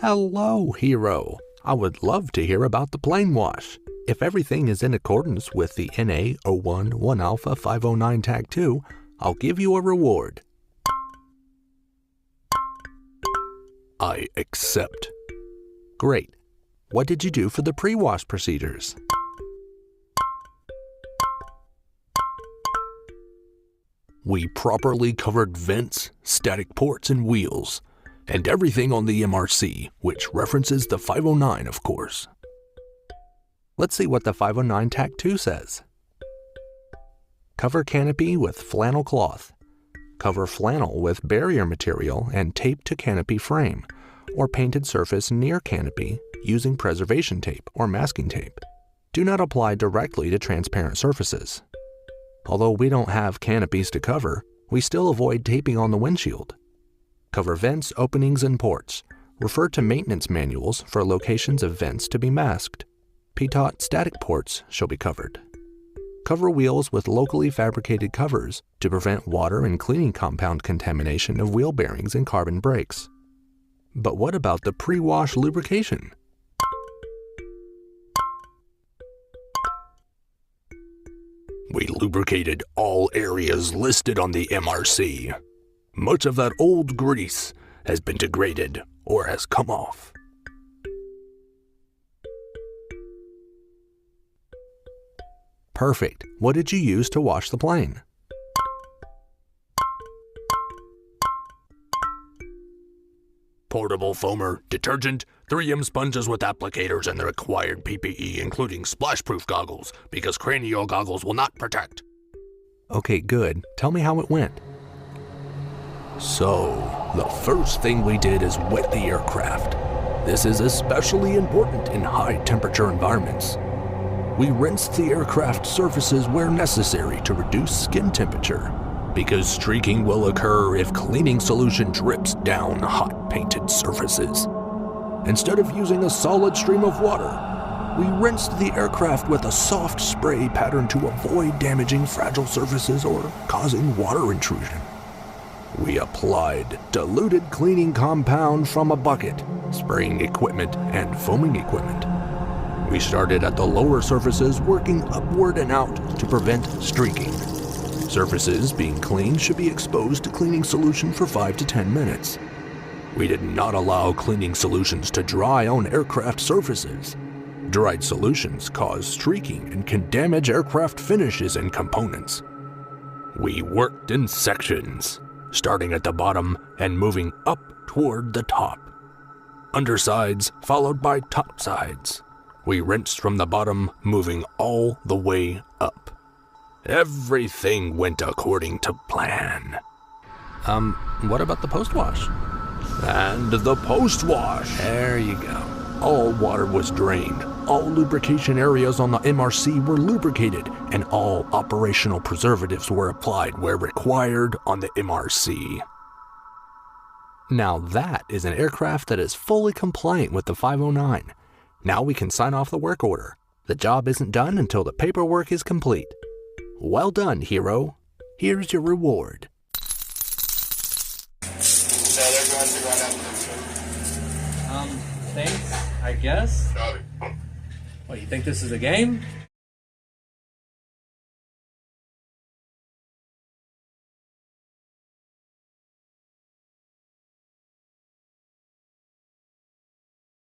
Hello, hero. I would love to hear about the plane wash. If everything is in accordance with the NA01 1-Alpha 509 Tag 2, I'll give you a reward. I accept. Great. What did you do for the pre-wash procedures? We properly covered vents, static ports, and wheels, and everything on the MRC, which references the 509, of course. Let's see what the 509 Tag 2 says. Cover canopy with flannel cloth. Cover flannel with barrier material and tape to canopy frame, or painted surface near canopy using preservation tape or masking tape. Do not apply directly to transparent surfaces. Although we don't have canopies to cover, we still avoid taping on the windshield. Cover vents, openings, and ports. Refer to maintenance manuals for locations of vents to be masked. Pitot static ports shall be covered. Cover wheels with locally fabricated covers to prevent water and cleaning compound contamination of wheel bearings and carbon brakes. But what about the pre-wash lubrication? We lubricated all areas listed on the MRC. Much of that old grease has been degraded or has come off. Perfect. What did you use to wash the plane? Portable foamer, detergent, 3M sponges with applicators, and the required PPE, including splash-proof goggles, because cranial goggles will not protect. Okay, good. Tell me how it went. So, the first thing we did is wet the aircraft. This is especially important in high-temperature environments. We rinsed the aircraft surfaces where necessary to reduce skin temperature, because streaking will occur if cleaning solution drips down hot painted surfaces. Instead of using a solid stream of water, we rinsed the aircraft with a soft spray pattern to avoid damaging fragile surfaces or causing water intrusion. We applied diluted cleaning compound from a bucket, spraying equipment, and foaming equipment. We started at the lower surfaces, working upward and out to prevent streaking. Surfaces being cleaned should be exposed to cleaning solution for 5 to 10 minutes. We did not allow cleaning solutions to dry on aircraft surfaces. Dried solutions cause streaking and can damage aircraft finishes and components. We worked in sections, starting at the bottom and moving up toward the top. Undersides followed by topsides. We rinsed from the bottom, moving all the way up. Everything went according to plan. What about the post-wash? And the post-wash. There you go. All water was drained. All lubrication areas on the MRC were lubricated, and all operational preservatives were applied where required on the MRC. Now that is an aircraft that is fully compliant with the 509. Now we can sign off the work order. The job isn't done until the paperwork is complete. Well done, hero. Here's your reward. Thanks, I guess. What, you think this is a game?